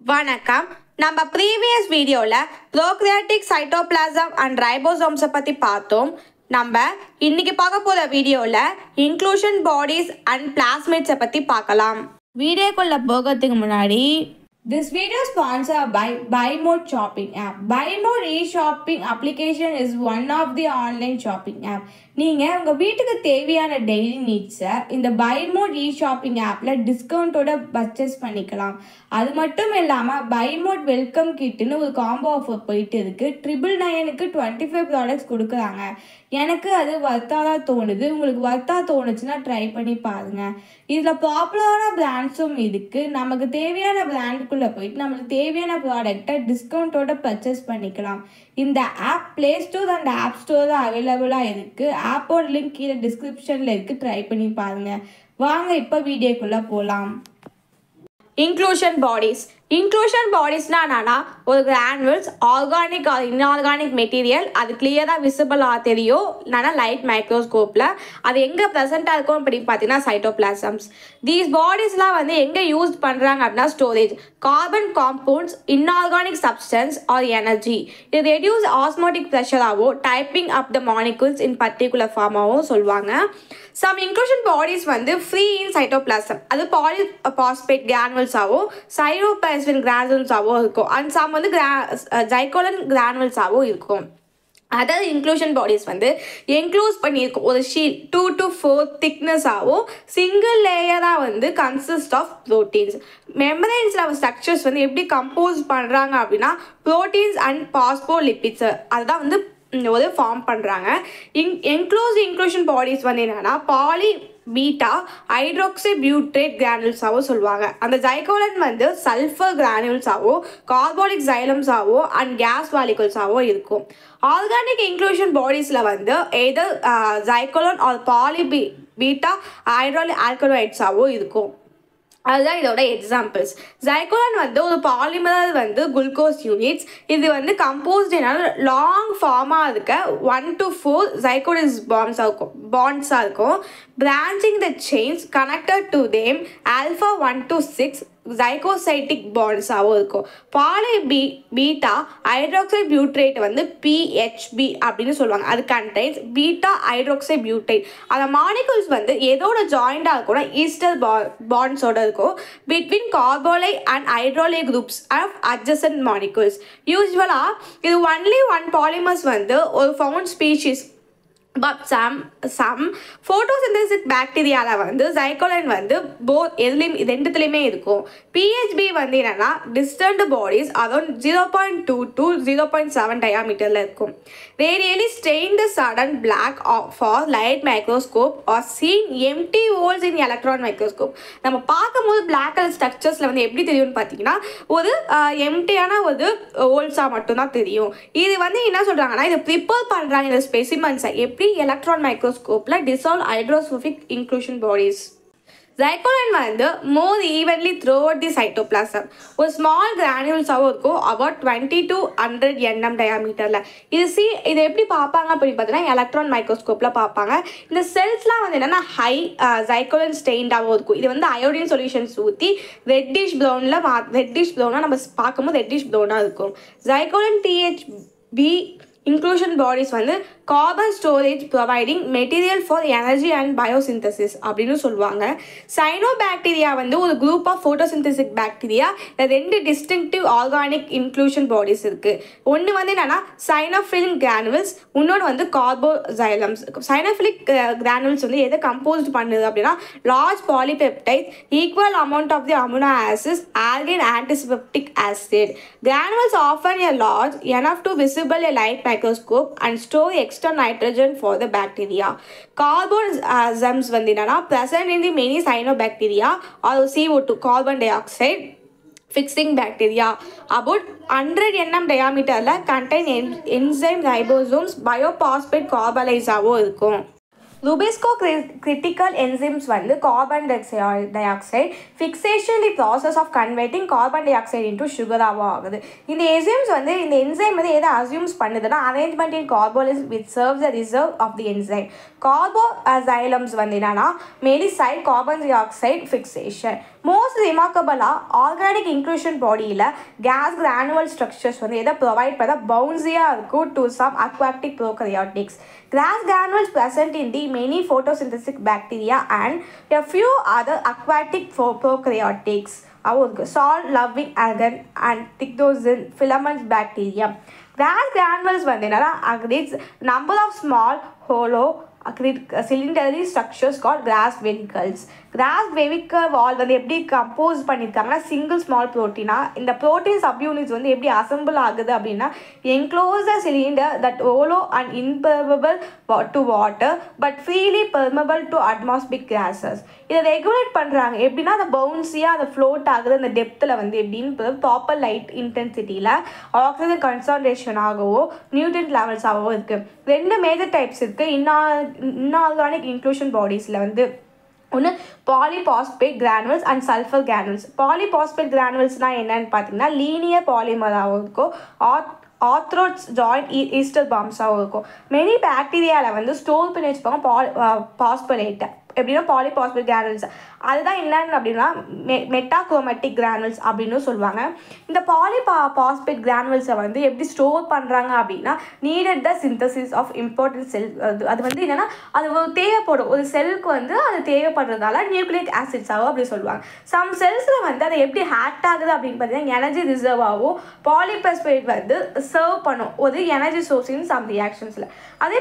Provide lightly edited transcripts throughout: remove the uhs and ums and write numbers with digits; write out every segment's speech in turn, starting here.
வணக்கம். நம்ம ப்ரீவியஸ் வீடியோவில் ப்ரோக்ரியாட்டிக் சைட்டோபிளாசம் அண்ட் ரைபோசோம்ஸை பற்றி பார்த்தோம். நம்ம இன்னைக்கு பார்க்க போகிற வீடியோவில் இன்க்ளூஷன் பாடிஸ் அண்ட் பிளாஸ்மிட்ஸை பற்றி பார்க்கலாம். வீடியோக்குள்ளே போகிறதுக்கு முன்னாடி this video is sponsored by BuyMote shopping app. BuyMote e-shopping application is one of the online shopping app. நீங்கள் உங்கள் வீட்டுக்கு தேவையான டெய்லி நீட்ஸை இந்த BuyMote e-shopping ஆப்பில் டிஸ்கவுண்ட்டோட பர்ச்சேஸ் பண்ணிக்கலாம். அது மட்டும் இல்லாமல் BuyMote வெல்கம் கிட்டுன்னு ஒரு காம்போ ஆஃபர் போயிட்டு இருக்குது. 999க்கு 25 ப்ராடக்ட்ஸ் கொடுக்குறாங்க. எனக்கு அது வர்த்தாக தோணுது. உங்களுக்கு வர்த்தாக தோணுச்சுன்னா ட்ரை பண்ணி பாருங்கள். இதில் பாப்புலரான பிராண்ட்ஸும் இருக்குது. நமக்கு தேவையான பிராண்டுக்குள்ளே போயிட்டு நம்மளுக்கு தேவையான ப்ராடக்டை டிஸ்கவுண்ட்டோட பர்ச்சேஸ் பண்ணிக்கலாம். இந்த app Play Store and App Store அவைலபிளாக இருக்குது. ஆப்போட லிங்க் கீழே டிஸ்கிரிப்ஷனில் இருக்குது. ட்ரை பண்ணி பாருங்கள். வாங்க இப்போ வீடியோக்குள்ளே போகலாம். Inclusion bodies. இன்க்ளூஷன் பாடிஸ்னா என்னன்னா ஒரு granules organic or inorganic material அது கிளியராக விசிபிளாக தெரியும். இல்லைனா லைட் மைக்ரோஸ்கோப்பில் அது எங்கே ப்ரெசென்ட்டாக இருக்கும் அப்படின்னு பார்த்தீங்கன்னா சைட்டோபிளாசம்ஸ். தீஸ் பாடிஸ்லாம் வந்து எங்கே யூஸ் பண்ணுறாங்க அப்படின்னா storage carbon compounds inorganic substance or energy. இது ரெடியூஸ் ஆஸ்மோட்டிக் ப்ரெஷராகவோ typing up the molecules in particular ஃபார்மாகவும் சொல்லுவாங்க. சம் இன்க்ளூஷன் பாடிஸ் வந்து ஃப்ரீ இன் சைட்டோபிளாசம் அது பாலிபாஸ்பேட் கிரானுவல்ஸாகவும் சைரோபிளாஸ்மின் கிரானுவல்ஸாகவும் இருக்கும். அண்ட் சம் வந்து ஜைகோலன் கிரானுவல்ஸாகவும் இருக்கும். அதாவது இன்க்ளூஷன் பாடிஸ் வந்து என்க்ளோஸ் பண்ணியிருக்கும் ஒரு ஷீட் 2 to 4 திக்னஸாகவும் சிங்கிள் லேயராக வந்து கன்சிஸ்ட் ஆஃப் ப்ரோட்டீன்ஸ். மெம்பரைன்ஸில் ஸ்ட்ரக்சர்ஸ் வந்து எப்படி கம்போஸ் பண்ணுறாங்க அப்படின்னா ப்ரோட்டீன்ஸ் அண்ட் பாஸ்போலிபிட்ஸ் அதுதான் வந்து ஒரு ஃபார்ம் பண்ணுறாங்க. இன்க்ளூஷன் பாடிஸ் வந்து என்னென்னா பாலி பீட்டா ஹைட்ரோக்சி பியூட்ரேட் கிரானுவல்ஸாகவும் சொல்லுவாங்க. அந்த ஜைகோலன் வந்து சல்ஃபர் கிரானுவல்ஸாகவும் கார்பானிக் ஜைலம்ஸாகவும் அண்ட் கேஸ் வாலிகல்ஸாகவும் இருக்கும். ஆர்கானிக் இன்க்ளூஷன் பாடிஸில் வந்து எதர் ஜைகோலன் ஆர் பாலி பீட்டா ஹைட்ரோலிக் ஆல்கலாய்ட்ஸாகவும் இருக்கும். அதுதான் இதோட எக்ஸாம்பிள்ஸ். ஜைகோலன் வந்து ஒரு பாலிமர் வந்து குளுக்கோஸ் யூனிட்ஸ். இது வந்து கம்போஸ்ட் லாங் ஃபார்மாக இருக்க 1 to 4 ஜைகோடிஸ் பாண்ட்ஸாக இருக்கும். Branching the chains connected to them alpha 1 to 6 glycosidic பாண்ட்ஸாகவும் இருக்கும். பாலி பீட்டா ஹைட்ரோக்சைட் பியூட்ரேட் வந்து PHB அப்படின்னு சொல்லுவாங்க. அது கண்டைன்ஸ் பீட்டா ஹைட்ரோக்சைட் பியூட்ரேட். அந்த மாலிகுல்ஸ் வந்து எதோட ஜாயிண்டாக இருக்கும்னா ஈஸ்டர் பாண்ட்ஸோட இருக்கும் பிட்வீன் கார்போலை அண்ட் ஹைட்ரோலே குரூப்ஸ் ஆஃப் அட்ஜசன்ட் மாலிகுல்ஸ். யூஸ்வலாக இது ஒன்லி ஒன் பாலிமர்ஸ் வந்து ஒரு found species. But some photosynthesis பாக்டீரியாவில் வந்து ஜைகோலன் வந்து இது ரெண்டுத்துலேயுமே இருக்கும். PHB வந்து என்னென்னா டிஸ்டன்ட் பாடிஸ் அரௌண்ட் 0.2 to 0.7 டயாமீட்டரில் இருக்கும். Radially stained Sudan black for light microscope are seen empty holes in electron microscope. நம்ம பார்க்கும்போது பிளாக் கலர் ஸ்ட்ரக்சர்ஸில் வந்து எப்படி தெரியும்னு பார்த்தீங்கன்னா ஒரு எம்டியான ஒரு ஹோல்ஸாக மட்டும்தான் தெரியும். இது வந்து என்ன சொல்கிறாங்கன்னா இதை ப்ரிப்பேர் பண்ணுறாங்க இந்த ஸ்பெசிமென்ஸை எப்படி எலக்ட்ரான் மைக்ரோஸ்கோப்பில் டிசால்வ் ஹைட்ரோஸ்கோபிக் இன்க்ளூஷன் பாடிஸ். ஜைகோலன் வந்து more evenly throughout the cytoplasm ஒரு ஸ்மால் கிரானுவல்ஸாகவும் இருக்கும் அபவுட் 20 to 100 nm டயாமீட்டரில். இது எப்படி பார்ப்பாங்க அப்படின்னு பார்த்தீங்கன்னா எலக்ட்ரான் மைக்ரோஸ்கோப்பில் பார்ப்பாங்க. இந்த செல்ஸ்லாம் வந்து என்னென்னா ஹை ஜைகோலன் ஸ்டெயின்டாகவும் இருக்கும். இது வந்து அயோடின் சொல்யூஷன்ஸ் ஊற்றி ரெட்டிஷ் ப்ரௌனாக நம்ம பார்க்கும்போது ரெட்டிஷ் ப்ரௌனாக இருக்கும். ஜைகோலன் THB இன்க்ளூஷன் பாடிஸ் வந்து carbon storage providing material for energy and biosynthesis அப்படின்னு சொல்லுவாங்க. சைனோபாக்டீரியா வந்து ஒரு குரூப் ஆஃப் ஃபோட்டோசிந்தசிக் பாக்டீரியா. ரெண்டு டிஸ்டிங்டிவ் ஆர்கானிக் இன்க்ளூஷன் பாடிஸ் இருக்குது. ஒன்று வந்து என்னென்னா சைனோஃபிலிக் கிரானுவல்ஸ், இன்னொன்று வந்து கார்போசைலம்ஸ். சைனோஃபிலிக் கிரானுவல்ஸ் வந்து எதை கம்போஸ்ட் பண்ணுது அப்படின்னா large polypeptide equal amount of the amino acids arginine aspartic acid. Granules often a large enough to visible a light microscope and store extra nitrogen for the bacteria. Carbosomes வந்து என்னன்னா present in the many cyanobacteria or CO2 carbon dioxide fixing bacteria. About 100 nm diameterல contain enzyme ribosomes biophosphate carbonylateஸாகவும் இருக்கும். Rubisco critical enzymes வந்து carbon dioxide fixation the process of converting carbon dioxide into sugar ஆகுது. இந்த enzymes வந்து இந்த enzyme வந்து எதை assumes பண்ணுதுன்னா arrangement in carboxyls which serves the reserve of the enzyme. Carboxylems வந்து என்னன்னா mainly side carbon dioxide fixation. Most ரிமார்க்கபிளாக ஆர்கானிக் இன்க்ளூஷன் பாடியில் கேஸ் கிரானுவல் ஸ்ட்ரக்சர்ஸ் வந்து எதை ப்ரொவைட் பண்ண பவுன்ஸியாக இருக்கும் to some aquatic prokaryotics. Gas granules present in the many photosynthetic bacteria and a few other aquatic prokaryotics. Salt loving algae and thickdosin filament bacteria. Gas granules வந்து என்னன்னா aggregates number of small hollow cylindrical structures called gas vesicles. Gas vesicle wall வந்து எப்படி compose பண்ணியிருக்காங்கன்னா single small ப்ரோட்டீனாக இந்த protein subunits வந்து எப்படி assemble ஆகுது அப்படின்னா enclose the cylinder that hollow and impermeable to water but freely permeable to atmospheric gases. இதை regulate பண்ணுறாங்க எப்படின்னா அந்த பவுன்ஸியாக அந்த ஃப்ளோட் ஆகுது அந்த டெப்த்தில் வந்து எப்படின்னு ப்ராப்பர் லைட் இன்டென்சிட்டியில் ஆக்சிஜன் கன்சன்ட்ரேஷன் ஆகவோ நியூட்ரன்ட் லெவல்ஸ் ஆகவோ இருக்குது. 2 மேஜர் டைப்ஸ் இருக்குது இன்ஆர்கானிக் இன்க்ளூஷன் பாடிஸில் வந்து. ஒன்று பாலிபாஸ்பேட் கிரானுவல்ஸ் அண்ட் சல்ஃபர் கிரானுவல்ஸ். பாலிபாஸ்பேட் கிரானுவல்ஸ்னால் என்னன்னு பார்த்தீங்கன்னா லீனியர் பாலிமராகவும் இருக்கும், ஆர்த்ரோட்ஸ் ஜாயிண்ட் ஈஸ்டர் பாம்ஸாகவும் இருக்கும். மெனி பாக்டீரியாவில் வந்து ஸ்டோர் பண்ணி வச்சுப்பாங்க பாஸ்பரேட்டை எப்படின்னா பாலிபாஸ்பேட் கிரானுவல்ஸ். அதுதான் என்னன்னு அப்படின்னா மெட்டாக்ரோமேட்டிக் கிரானுவல்ஸ் அப்படின்னு சொல்லுவாங்க. இந்த பாஸ்பேட் கிரானுவல்ஸை வந்து எப்படி ஸ்டோர் பண்ணுறாங்க அப்படின்னா needed the synthesis of important cell. அது வந்து என்னென்னா அது தேவைப்படும் ஒரு செல்லுக்கு வந்து அது தேவைப்படுறதால நியூக்ளிக் ஆசிட்ஸாகவும் அப்படி சொல்லுவாங்க. சம் செல்ஸில் வந்து அதை எப்படி ஹேக்ட் ஆகுது அப்படின்னு பார்த்தீங்கன்னா எனர்ஜி ரிசர்வாகவும் பாலிபாஸ்பேட் வந்து சர்வ் பண்ணும் ஒரு எனர்ஜி சோர்ஸ் இன் சம் ரியாக்ஷன்ஸில். அதே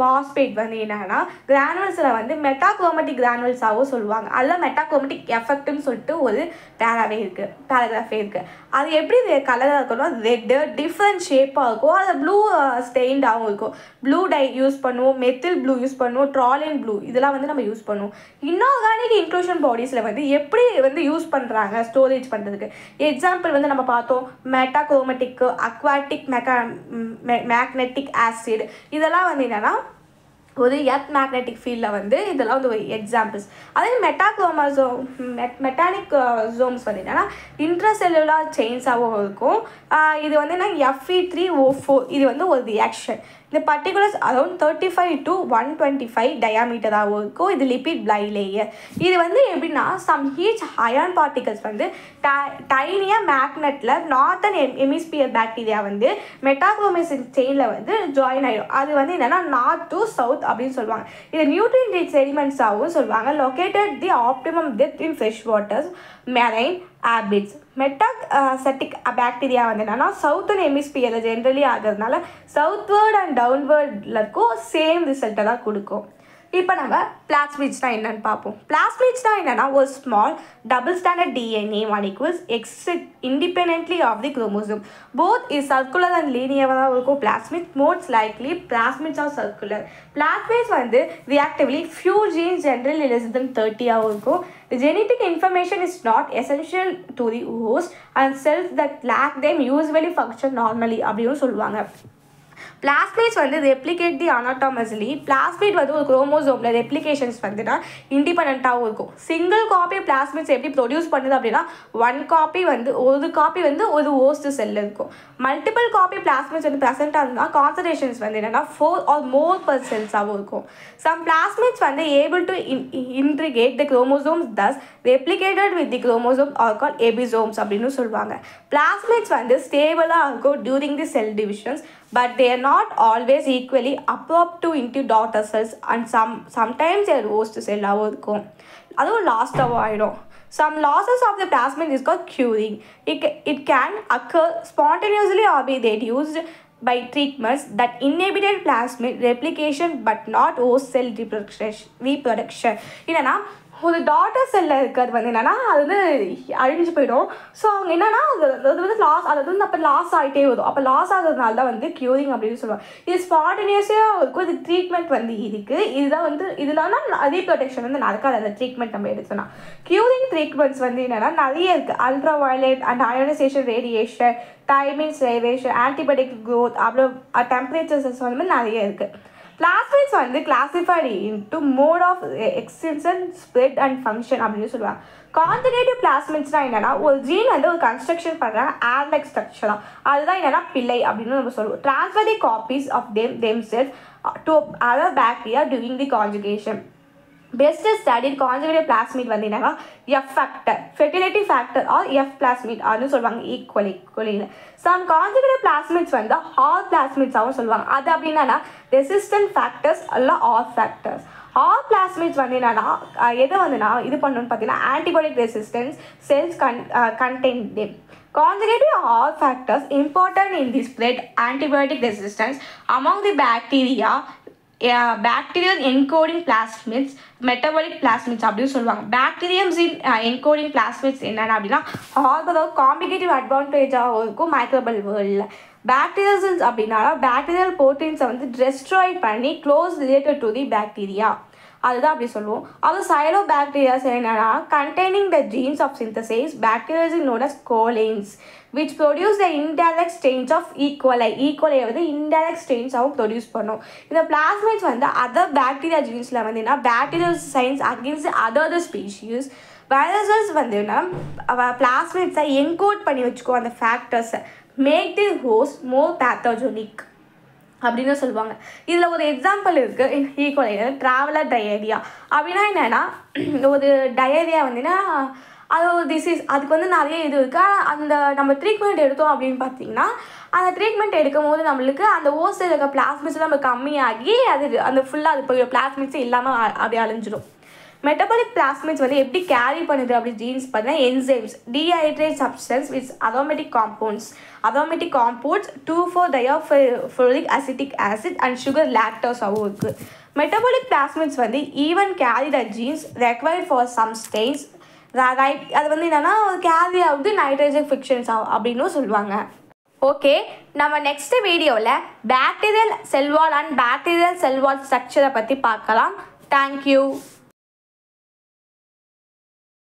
பாஸ்பேட் வந்து என்னன்னா கிரானுவல்ஸில் வந்து மெட்டாக்ரோமேட்டிக் கிரானுவல்ஸாகவும் சொல்லுவாங்க. அதில் மெட்டாக்ரோமேட்டிக் எஃபெக்ட்னு சொல்லிட்டு ஒரு பேராகிராஃபே இருக்குது. அது எப்படி கலராக இருக்கணும் ரெட்டு டிஃப்ரெண்ட் ஷேப்பாக இருக்கும், அது ப்ளூ ஸ்டெயின்டாகவும் இருக்கும். ப்ளூ டை யூஸ் பண்ணுவோம், மெத்தில் ப்ளூ யூஸ் பண்ணுவோம், ட்ராலின் ப்ளூ இதெல்லாம் வந்து நம்ம யூஸ் பண்ணுவோம். இன்ஆர்கானிக் இன்க்ளூஷன் பாடிஸில் வந்து எப்படி வந்து யூஸ் பண்ணுறாங்க ஸ்டோரேஜ் பண்ணுறதுக்கு எக்ஸாம்பிள் வந்து நம்ம பார்த்தோம் மெட்டாக்ரோமேட்டிக் அக்வாட்டிக் மேக்னெட்டிக் ஆசிட் இதெல்லாம் வந்து என்னென்னா ஒரு எர்த் மேக்னெட்டிக் ஃபீல்டில் வந்து இதெல்லாம் வந்து ஒரு எக்ஸாம்பிள்ஸ். அதே மெட்டானிக் ஜோம்ஸ் வந்து என்னென்னா இன்ட்ராசெல்லுலார் செயின்ஸாகவும் இருக்கும். இது வந்து என்ன Fe3O4 இது வந்து ஒரு ரியாக்ஷன். இந்த பர்டிகுலர்ஸ் அரௌண்ட் 35 to 125 டயாமீட்டராகவும் இருக்கும். இது லிபிட் பிளை லேயர். இது வந்து எப்படின்னா சம் ஹீட் அயான் பார்ட்டிகல்ஸ் வந்து டைனியாக மேக்னெட்டில் நார்த்தன் ஹெமிஸ்பியர் பாக்டீரியா வந்து மெட்டாக்ரோமேசிக் செயினில் வந்து ஜாயின் ஆகிடும். அது வந்து என்னென்னா நார்த் டு சவுத் அப்படின்னு சொல்லுவாங்க. இது நியூட்ரியன் ரிச் செடிமெண்ட்ஸாகவும் சொல்லுவாங்க. Located the optimum depth in fresh waters marine habitats. மெட்டாசெட்டிக் பாக்டீரியா வந்து என்னன்னா சவுத்தர்ன் ஹெமிஸ்பியரில் ஜென்ரலி ஆகிறதுனால சவுத்வேர்ட் அண்ட் டவுன்வேர்டில் இருக்கும் சேம் ரிசல்ட்டை தான் கொடுக்கும். இப்போ நம்ம பிளாஸ்மிட்ஸ்னால் என்னென்னு பார்ப்போம். பிளாஸ்மிட்ஸ்னால் என்னென்னா ஒரு small double standard DNA molecules exist independently of the chromosome. Both is circular and லீனியராக இருக்கும். Plasmid most likely plasmids are circular. Plasmids வந்து reactively few genes generally less than 30ஆகவும் இருக்கும். The genetic information is not essential to the host and cells that lack them usually function normally அப்படின்னு சொல்லுவாங்க. Plasmids வந்து replicate தி அனாட்டமஸ்லி. Plasmid வந்து ஒரு குரோமோசோமில் replications வந்துன்னா இண்டிபெண்ட்டாகவும் இருக்கும். சிங்கிள் காப்பி பிளாஸ்மிட்ஸ் எப்படி ப்ரொடியூஸ் பண்ணுது அப்படின்னா ஒரு காப்பி வந்து ஒரு ஹோஸ்ட் செல்லில் இருக்கும். மல்டிபிள் காப்பி பிளாஸ்மிட்ஸ் வந்து ப்ரெசென்ட்டாக இருந்தால் கான்சன்ட்ரேஷன்ஸ் வந்து என்னென்னா 4 or more per cells-ஆகவும் இருக்கும். சம் பிளாஸ்மிட்ஸ் வந்து able to integrate the chromosomes thus replicated with the chromosome are call episomes அப்படின்னு சொல்லுவாங்க. பிளாஸ்மிட்ஸ் வந்து ஸ்டேபிளாக இருக்கும் during the cell divisions but they are not always equally abrupt into daughter cells and sometimes they are host cell ஆகவும் இருக்கும். அதுவும் லாஸ்ட்டாகவும் ஆகிடும். Some losses of the plasmid is called curing. It can occur spontaneously or be reduced by treatments that inhibited plasmid replication but not host cell reproduction. என்னன்னா ஒரு daughter செல்லில் இருக்கிறது வந்து என்னென்னா அது வந்து அழிஞ்சு போயிடும். ஸோ அவங்க என்னென்னா அது வந்து அப்போ லாஸ் ஆகிட்டே வரும். அப்போ லாஸ் ஆகிறதுனால தான் வந்து க்யூரிங் அப்படின்னு சொல்லுவாங்க. இது ஸ்பான்டேனியஸாக இருக்கும். இது ட்ரீட்மெண்ட் வந்து இருக்குது. இதுதான் வந்து இதெல்லாம் ரீப்ரொடெக்ஷன் வந்து நடக்காது அந்த ட்ரீட்மெண்ட் நம்ம எடுத்தோம்னா. க்யூரிங் ட்ரீட்மெண்ட்ஸ் வந்து என்னென்னா நிறைய இருக்குது. Ultra violet and ionization radiation, timings radiation, antibiotic growth, அப்புறம் டெம்பரேச்சர்ஸ் வந்து நிறைய இருக்குது. Plasmids வந்து classified into mode of extension, spread and function அப்படின்னு சொல்லுவாங்க. கான்ஜுகேட்டிவ் பிளாஸ்மிட்ஸ்னால் என்னென்னா ஒரு ஜீன் வந்து ஒரு கன்ஸ்ட்ரக்ஷன் பண்ணுறாங்க ஏர் லைக் ஸ்ட்ரக்சராக. அதுதான் என்னென்னா பிள்ளை அப்படின்னு நம்ம சொல்லுவோம். Transfer the copies of themself to other bacteria during the conjugation. best studied conjugated plasmid வந்து என்னன்னா F factor, fertility factor or F plasmid ஆன்னு சொல்லுவாங்க equally. Some conjugated plasmids வந்து all plasmids ஆவும் சொல்லுவாங்க. அது அப்படின்னா resistant factors அல்ல all factors. All plasmids வந்து என்னன்னா எதை வந்துன்னா இது பண்ணணும்னு பார்த்தீங்கன்னா antibiotic resistance cells contain them. Conjugated all factors important in the spread antibiotic resistance among the bacteria. Bacterial encoding plasmids, metabolic plasmids அப்படின்னு சொல்லுவாங்க. Bacteriums in encoding plasmids என்னென்ன அப்படின்னா ஆல்பதோ காம்பிகேட்டிவ் அட்வான்டேஜாகவும் இருக்கும் மைக்ரோபல் வேர்ல்டில். பேக்டீரியல்ஸ் அப்படின்னா பேக்டீரியல் ப்ரோட்டீன்ஸை வந்து டெஸ்ட்ராய் பண்ணி close related to the bacteria, அதுதான் அப்படி சொல்லுவோம். அது சைலோ பேக்டீரியாஸ் என்னன்னா containing the genes of synthesize bacterias is known as கோலைன்ஸ் which produce the indirect stains of E. coli. E. coli வந்து indirect stains ஆகவும் ப்ரொடியூஸ் பண்ணும். இந்த பிளாஸ்மிட்ஸ் வந்து அதர் பேக்டீரியா ஜீன்ஸில் வந்துன்னா bacterial signs against other species. Viruses வந்துன்னா பிளாஸ்மிட்ஸை என்கோட் பண்ணி வச்சுக்கோ அந்த ஃபேக்டர்ஸை make the host more pathogenic அப்படின்னு சொல்லுவாங்க. இதில் ஒரு எக்ஸாம்பிள் இருக்குது ஈக்குவலையில் ட்ராவலர் டயரியா அப்படின்னா என்னென்னா ஒரு டயரியா வந்துன்னா அது ஒரு டிசீஸ், அதுக்கு வந்து நிறைய இது இருக்குது. அந்த நம்ம ட்ரீட்மெண்ட் எடுத்தோம் அப்படின்னு பார்த்தீங்கன்னா அந்த ட்ரீட்மெண்ட் எடுக்கும் போது நம்மளுக்கு அந்த ஓசில் இருக்க பிளாஸ்மிட்ஸ்லாம் நம்ம கம்மியாகி அது அந்த ஃபுல்லாக அது போய் பிளாஸ்மிட்ஸ் இல்லாமல் அப்படி அழிஞ்சிடும். மெட்டபாலிக் பிளாஸ்மிட்ஸ் வந்து எப்படி கேரி பண்ணுது அப்படி ஜீன்ஸ் பார்த்தீங்கன்னா enzymes dehydrate substance with aromatic compounds 2,4-diphoric acetic acid and sugar லாக்டோஸாகவும் இருக்குது. மெட்டபாலிக் பிளாஸ்மிட்ஸ் வந்து even carry the genes required for some stains அது வந்து என்னென்னா கேரி ஆகுது நைட்ரஜன் ஃபிக்ஷன்ஸ் அப்படின்னு சொல்லுவாங்க. ஓகே, நம்ம நெக்ஸ்ட் வீடியோவில் bacterial cell wall and bacterial cell wall ஸ்ட்ரக்சரை பற்றி பார்க்கலாம். தேங்க்யூ.